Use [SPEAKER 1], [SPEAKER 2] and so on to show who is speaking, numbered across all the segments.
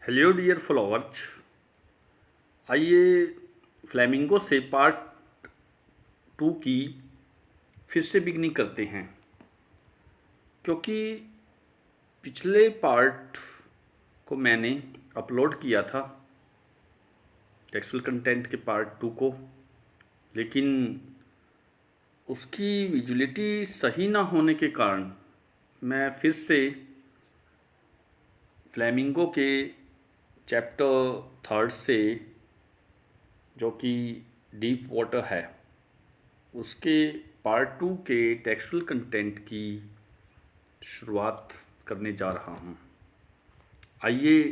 [SPEAKER 1] Hello dear followers. आइए flamingo से part 2 की फिर से बिगनिंग करते हैं, क्योंकि पिछले पार्ट को मैंने अपलोड किया था टेक्सुअल कंटेंट के पार्ट 2 को, लेकिन उसकी विजुअलिटी सही ना होने के कारण मैं फिर से फ्लेमिंगो के चैप्टर 3 से, जो कि डीप वाटर है, उसके पार्ट 2 के टेक्सुअल कंटेंट की शुरुआत करने जा रहा हूँ। आइए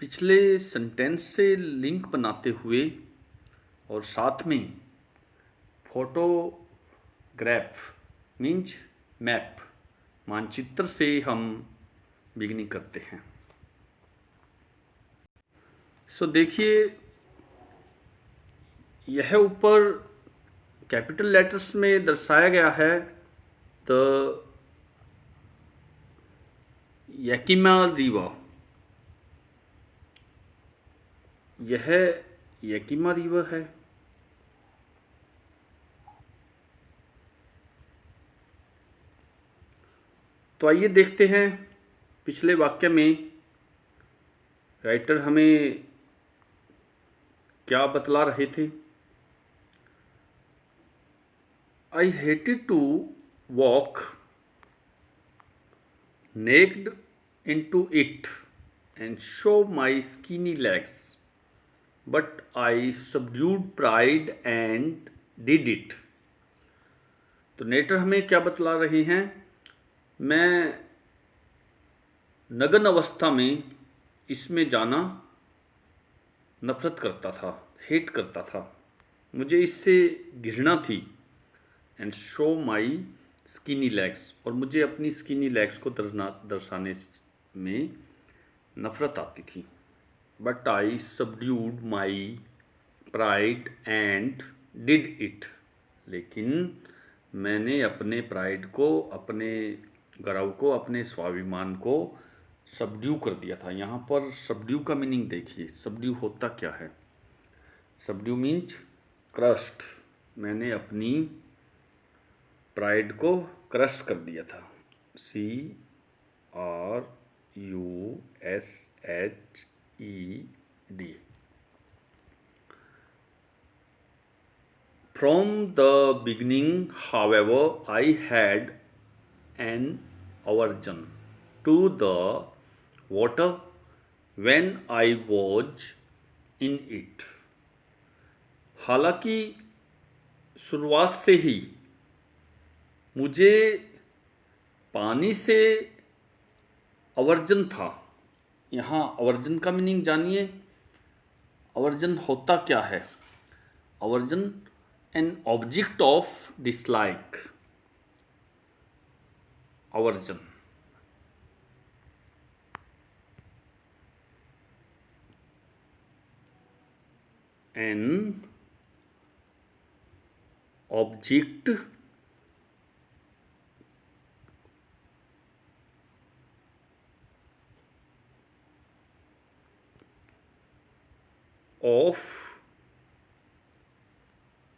[SPEAKER 1] पिछले सेंटेंस से लिंक बनाते हुए और साथ में फोटोग्राफ मीन्स मैप मानचित्र से हम बिगिनिंग करते हैं। सो देखिए, यह ऊपर कैपिटल लेटर्स में दर्शाया गया है द याकिमा रिवर। यह याकिमा रिवर है। तो आइए देखते हैं पिछले वाक्य में राइटर हमें क्या बतला रहे थे। I hated to walk naked into it and show my skinny legs, but I subdued pride and did it. तो नेटर हमें क्या बतला रहे हैं? मैं नग्न अवस्था में इसमें जाना नफरत करता था, हेट करता था, मुझे इससे घृणा थी। And show my skinny legs, और मुझे अपनी स्किनी लेग्स को दर्शाने में नफरत आती थी। But I subdued my pride and did it, लेकिन मैंने अपने प्राइड को, अपने गर्व को, अपने स्वाभिमान को सबड्यू कर दिया था। यहाँ पर सबड्यू का मीनिंग देखिए। सबड्यू होता क्या है? Subdue means crust. मैंने अपनी प्राइड को क्रश कर दिया था। CRUSHED। From the beginning, however, I had an aversion to the water when I was in it. हालांकि शुरुआत से ही मुझे पानी से अवर्जन था। यहाँ अवर्जन का मीनिंग जानिए। अवर्जन होता क्या है? Aversion an object of dislike. Aversion an object of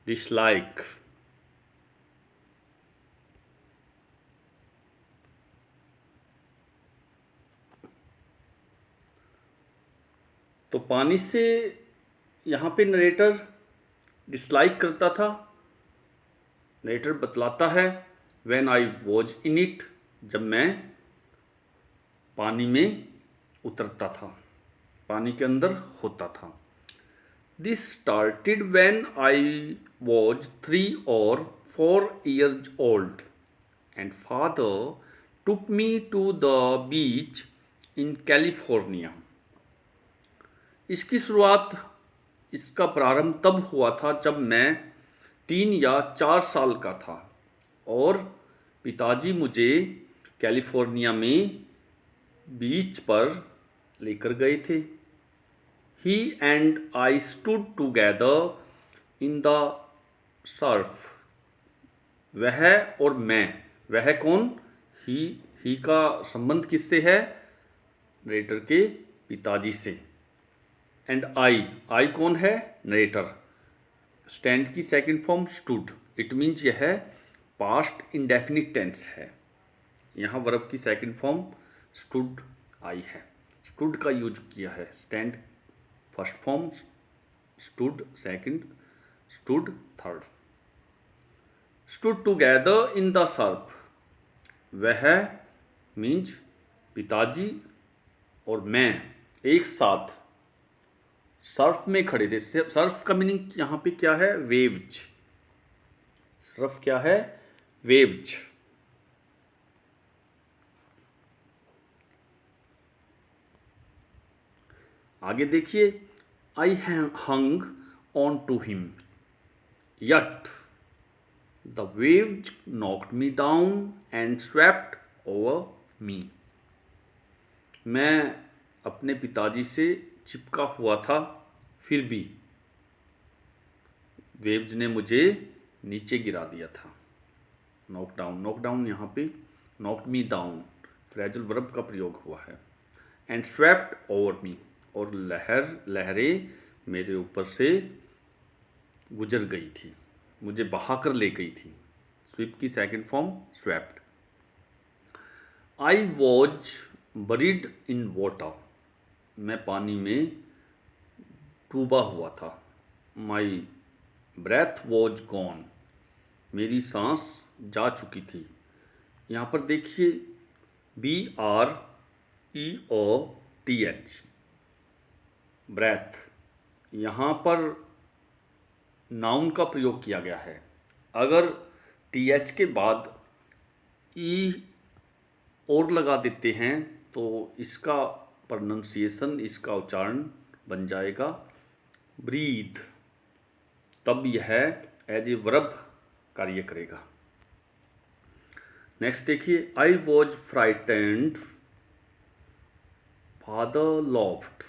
[SPEAKER 1] dislike. तो पानी से यहाँ पे नरेटर डिसलाइक करता था। नरेटर बतलाता है when I was in it, जब मैं पानी में उतरता था, पानी के अंदर होता था। This started when I was 3 or 4 years old and father took me to the beach in California. इसकी शुरुआत, इसका प्रारंभ तब हुआ था जब मैं 3 या 4 साल का था और पिताजी मुझे कैलिफोर्निया में बीच पर लेकर गए थे। He and I stood together in the surf. वह और मैं, वह कौन? ही का संबंध किससे है? नरेटर के पिताजी से। एंड आई कौन है? नरेटर। स्टैंड की second form stood. It means यह पास्ट इंडेफिनिट टेंस है। यहाँ वर्ब की सेकंड फॉर्म स्टूड आई है। स्टूड का यूज किया है। Stand first form, stood second, stood third. Stood together in the Surf. वह मीन्स पिताजी और मैं एक साथ सर्फ में खड़े थे। सर्फ का मीनिंग यहाँ पे क्या है? वेव्स। सर्फ क्या है? वेव्स। आगे देखिए, I hung on to him yet the waves knocked me down and swept over me. मैं अपने पिताजी से चिपका हुआ था, फिर भी वेव्स ने मुझे नीचे गिरा दिया था। नॉक डाउन, नॉक डाउन यहाँ पे knocked me down phrasal verb का प्रयोग हुआ है। एंड स्वेप्ट ओवर मी, और लहरें मेरे ऊपर से गुजर गई थी, मुझे बहाकर ले गई थी। स्वीप की second form swept. I was buried in water. मैं पानी में डूबा हुआ था। My breath was gone. मेरी सांस जा चुकी थी। यहाँ पर देखिए BREATH ब्रेथ, यहाँ पर नाउन का प्रयोग किया गया है। अगर TH के बाद E और लगा देते हैं तो इसका प्रोनाउंसिएशन, इसका उच्चारण बन जाएगा ब्रीथ। तब यह एज ए वर्ब कार्य करेगा। नेक्स्ट देखिए, I was frightened father loft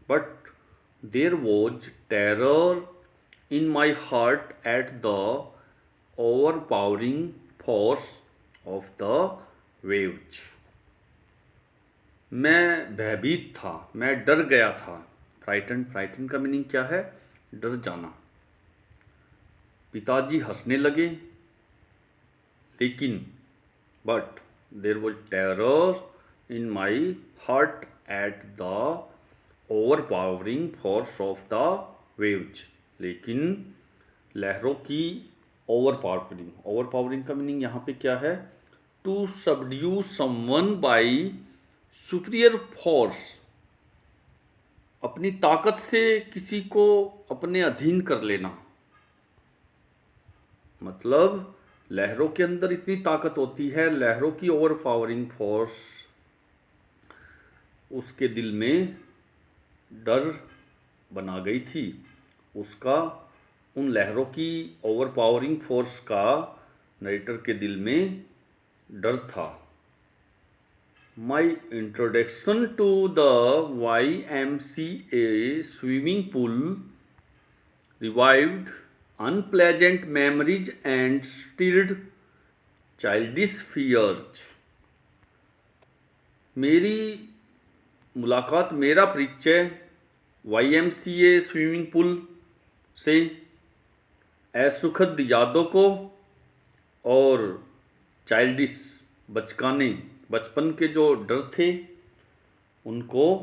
[SPEAKER 1] but there was terror in my heart at the overpowering force of the waves. मैं भयभीत था, मैं डर गया था। फ्राइटन का मीनिंग क्या है? डर जाना। पिताजी हंसने लगे, लेकिन but there was terror in my heart at the overpowering force of the waves. लेकिन लहरों की ओवरपावरिंग का मीनिंग यहाँ पे क्या है? To subdue someone by superior force. अपनी ताकत से किसी को अपने अधीन कर लेना। मतलब लहरों के अंदर इतनी ताकत होती है, लहरों की ओवरपावरिंग फोर्स उसके दिल में डर बना गई थी। उसका उन लहरों की ओवरपावरिंग फोर्स का नरेटर के दिल में डर था। My introduction to the YMCA swimming pool revived unpleasant memories and stirred childish fears। मेरी मुलाकात, मेरा परिचय YMCA स्विमिंग पूल से असुखद यादों को और चाइल्डिश बचपन के जो डर थे उनको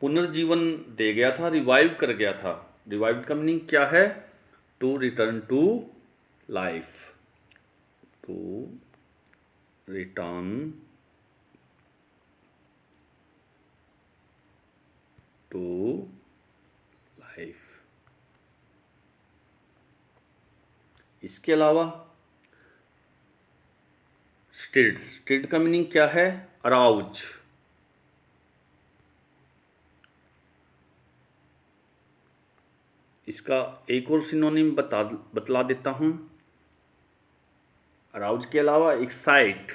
[SPEAKER 1] पुनर्जीवन दे गया था, रिवाइव कर गया था। रिवाइव्ड का मीनिंग क्या है? To return to life. To return to life. इसके अलावा स्टिर्ड का मीनिंग क्या है? अराउज। इसका एक और सिनोनिम बतला देता हूँ। अराउज के अलावा एक्साइट,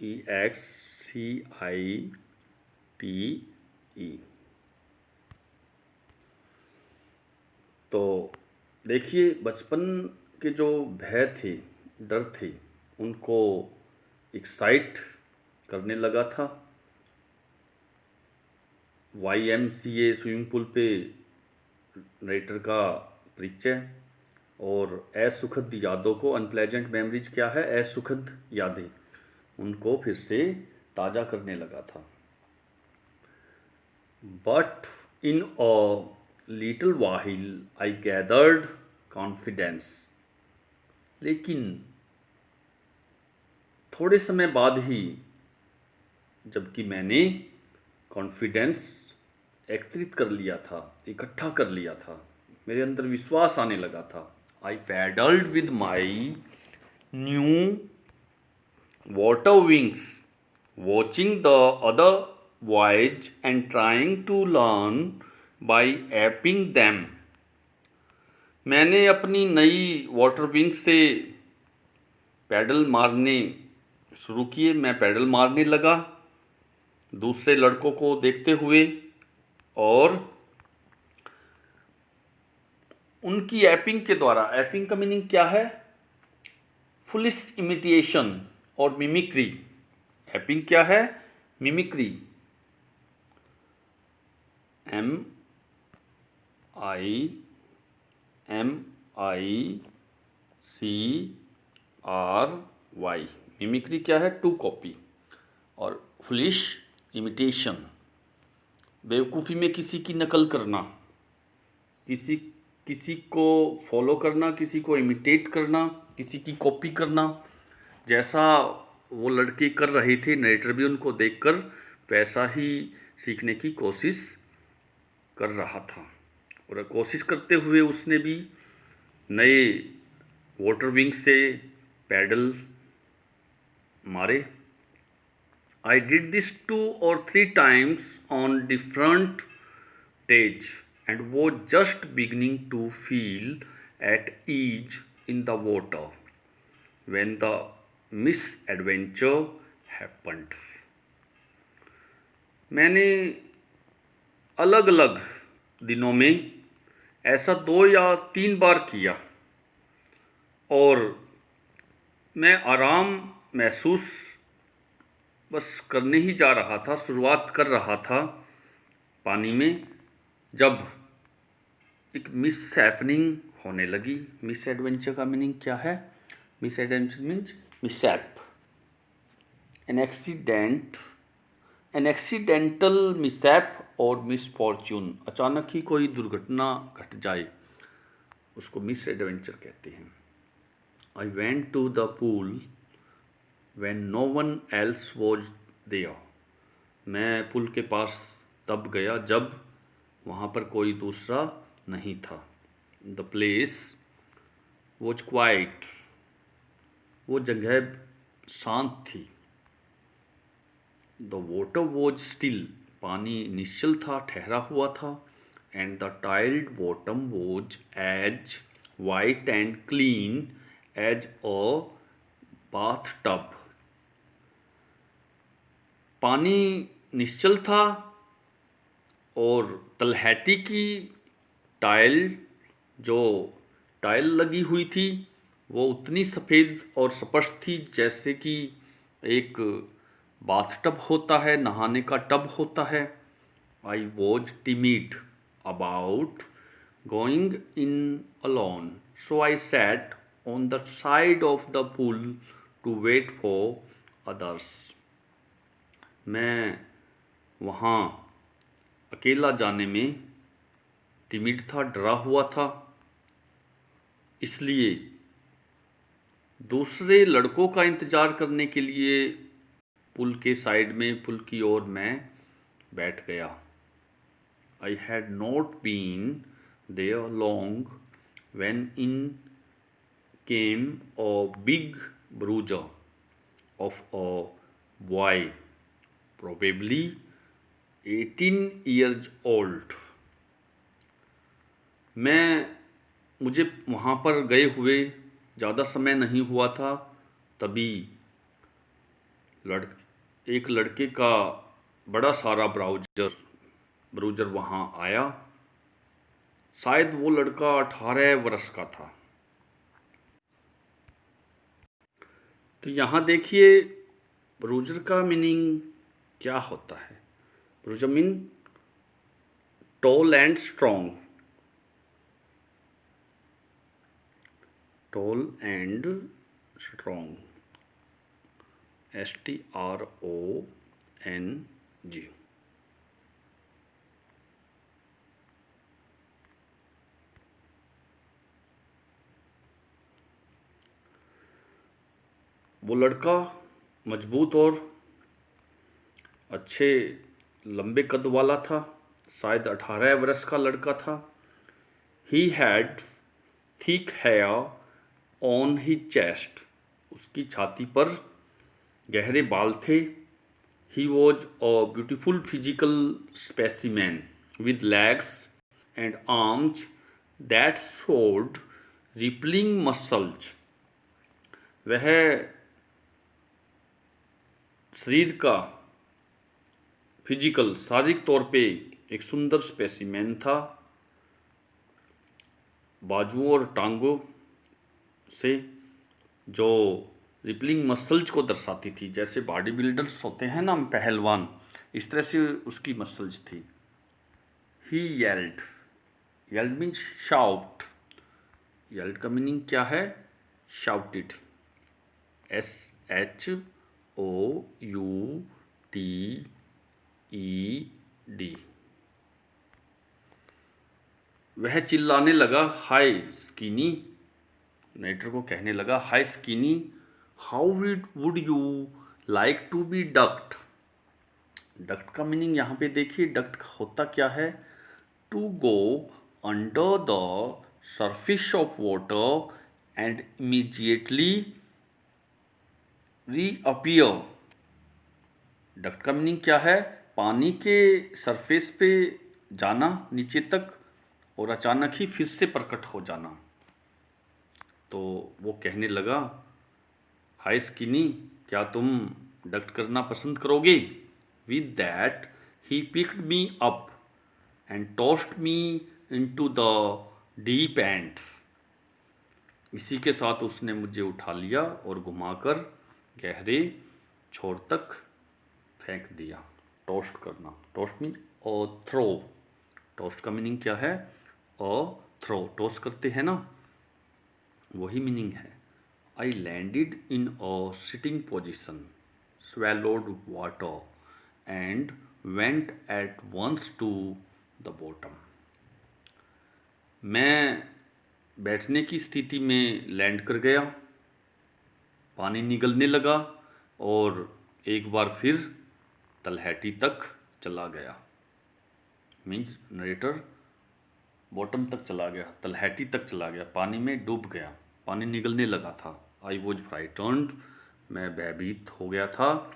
[SPEAKER 1] EXCITE। तो देखिए, बचपन के जो भय थे, डर थे, उनको एक्साइट करने लगा था। YMCA स्विमिंग पूल पे नरेटर का परिचय, और असुखद यादों को, अनप्लेजेंट मेमोरीज क्या है, असुखद यादें, उनको फिर से ताज़ा करने लगा था। But in a little वाहिल I gathered confidence, लेकिन थोड़े समय बाद ही, जबकि मैंने कॉन्फिडेंस एकत्रित कर लिया था, इकट्ठा कर लिया था, मेरे अंदर विश्वास आने लगा था। I paddled with my new water wings, watching the other voyage and trying to learn by apping them। मैंने अपनी नई वाटर विंग से पैडल मारने शुरू किए। मैं पैडल मारने लगा दूसरे लड़कों को देखते हुए, और उनकी एपिंग के द्वारा, एपिंग का मीनिंग क्या है, फुलिश इमिटेशन और मिमिक्री। एपिंग क्या है, मिमिक्री, MIMICRY। मिमिक्री क्या है, टू कॉपी, और फुलिश इमिटेशन, बेवकूफ़ी में किसी की नकल करना, किसी को फॉलो करना, किसी को इमिटेट करना, किसी की कॉपी करना। जैसा वो लड़के कर रहे थे, नरेटर भी उनको देखकर वैसा ही सीखने की कोशिश कर रहा था, और कोशिश करते हुए उसने भी नए वाटर विंग से पैडल मारे। I did this 2 or 3 times on different days and was just beginning to feel at ease in the water when the misadventure happened। मैंने अलग अलग दिनों में ऐसा 2 या 3 बार किया, और मैं आराम महसूस बस करने ही जा रहा था, शुरुआत कर रहा था पानी में, जब एक मिस हैपनिंग होने लगी। मिस एडवेंचर का मीनिंग क्या है, miss adventure means mishap, an accident, an accidental mishap और मिसफॉर्च्यून, अचानक ही कोई दुर्घटना घट जाए, उसको मिस एडवेंचर कहते हैं। I went to the pool when no one else was there. मैं पुल के पास तब गया जब वहाँ पर कोई दूसरा नहीं था। द प्लेस वॉज क्वाइट, वो जगह शांत थी। द वाटर वॉज स्टिल, पानी निश्चल था, ठहरा हुआ था। And the tiled bottom was as white and clean as a bath tub. पानी निश्चल था, और तलहटी की टाइल, जो टाइल लगी हुई थी, वो उतनी सफ़ेद और स्पष्ट थी जैसे कि एक बाथ टब होता है, नहाने का टब होता है। I was timid about going in alone, so I sat on the side of the pool to wait for others. मैं वहाँ अकेला जाने में टिमिड था, डरा हुआ था, इसलिए दूसरे लड़कों का इंतज़ार करने के लिए पुल के साइड में, पुल की ओर मैं बैठ गया। I had not been there long when in came a big bruiser of a boy probably 18 years old। मुझे वहाँ पर गए हुए ज़्यादा समय नहीं हुआ था, तभी एक लड़के का बड़ा सारा ब्रूजर वहाँ आया। शायद वो लड़का 18 वर्ष का था। तो यहाँ देखिए, ब्रूजर का मीनिंग क्या होता है? Bruiser mean tall and strong, tall and strong, STRONG। वो लड़का मजबूत और अच्छे लंबे कद वाला था, शायद 18 वर्ष का लड़का था। He had thick hair on his chest, उसकी छाती पर गहरे बाल थे। He was a beautiful physical specimen with legs and arms that showed rippling muscles. वह शरीर का फिजिकल शारीरिक तौर पे एक सुंदर स्पेसिमेन था, बाजुओं और टांगों से जो रिपलिंग मसल्स को दर्शाती थी। जैसे बॉडी बिल्डर्स होते हैं ना पहलवान, इस तरह से उसकी मसल्स थी। He yelled, yelled means shout, yelled का मीनिंग क्या है? Shouted, SHOUTED। वह चिल्लाने लगा, हाय स्किनी, नेटर को कहने लगा, hi skinny, how would you like to be ducked. Ducked का मीनिंग यहाँ पे देखिए, डक्ट होता क्या है? To go under the surface of water and immediately reappear. Ducked का मीनिंग क्या है? पानी के सरफेस पे जाना नीचे तक और अचानक ही फिर से प्रकट हो जाना। तो वो कहने लगा, हाय स्किनी, क्या तुम डक्ट करना पसंद करोगे? With that he picked me up and tossed me into the deep and. इसी के साथ उसने मुझे उठा लिया और घुमाकर गहरे छोर तक फेंक दिया। टोस्ट करना, टोस्ट मीन अ थ्रो। टोस्ट का मीनिंग क्या है? अ थ्रो, टोस्ट करते हैं ना, वही मीनिंग है। I landed in a sitting position, swallowed water and went at once to the bottom। मैं बैठने की स्थिति में लैंड कर गया, पानी निगलने लगा और एक बार फिर तलहटी तक चला गया। मीन्स नरेटर बॉटम तक चला गया, तलहटी तक चला गया, पानी में डूब गया, पानी निगलने लगा था। आई वॉज फ्राइटन्ड, मैं भयभीत हो गया था,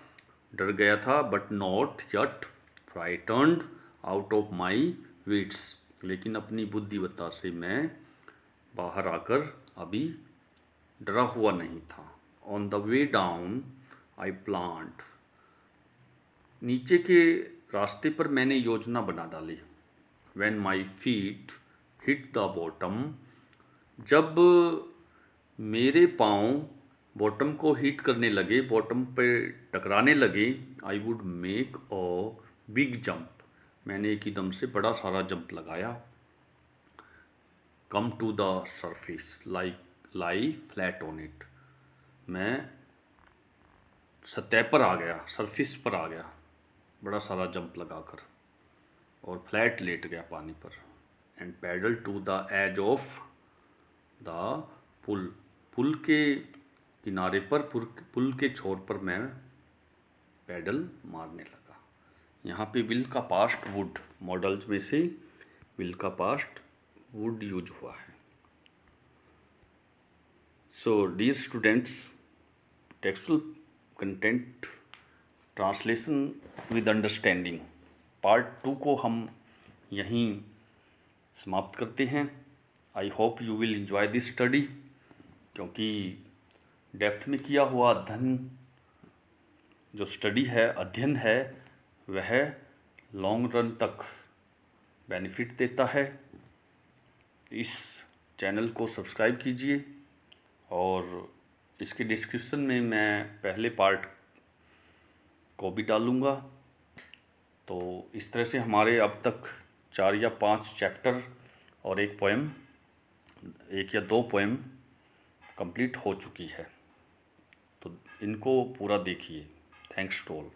[SPEAKER 1] डर गया था। But not yet frightened out of my wits, लेकिन अपनी बुद्धिमत्ता से मैं बाहर आकर अभी डरा हुआ नहीं था। On the way down I planned, नीचे के रास्ते पर मैंने योजना बना डाली। When my feet hit the bottom, जब मेरे पाँव बॉटम को हिट करने लगे, बॉटम पे टकराने लगे, I would make a big jump, मैंने एकदम से बड़ा सारा जंप लगाया। Come to the surface, lie flat on it, मैं सतह पर आ गया, सरफेस पर आ गया बड़ा सारा जंप लगाकर, और फ्लैट लेट गया पानी पर। And paddle to the edge of the pool, pool के किनारे पर, पुल के छोर पर मैं पैडल मारने लगा। यहाँ पे विल का पास्ट वुड, मॉडल्स में से विल का पास्ट वुड यूज हुआ है। So dear students, textual content translation with understanding part 2 को हम यहीं समाप्त करते हैं। I hope you will enjoy this study, क्योंकि डेप्थ में किया हुआ अध्ययन, जो स्टडी है, अध्ययन है, वह लॉन्ग रन तक बेनिफिट देता है। इस चैनल को सब्सक्राइब कीजिए, और इसके डिस्क्रिप्शन में मैं पहले पार्ट को भी डालूँगा। तो इस तरह से हमारे अब तक 4 या 5 चैप्टर और एक पोएम, 1 या 2 पोएम कंप्लीट हो चुकी है। तो इनको पूरा देखिए। Thanks to all.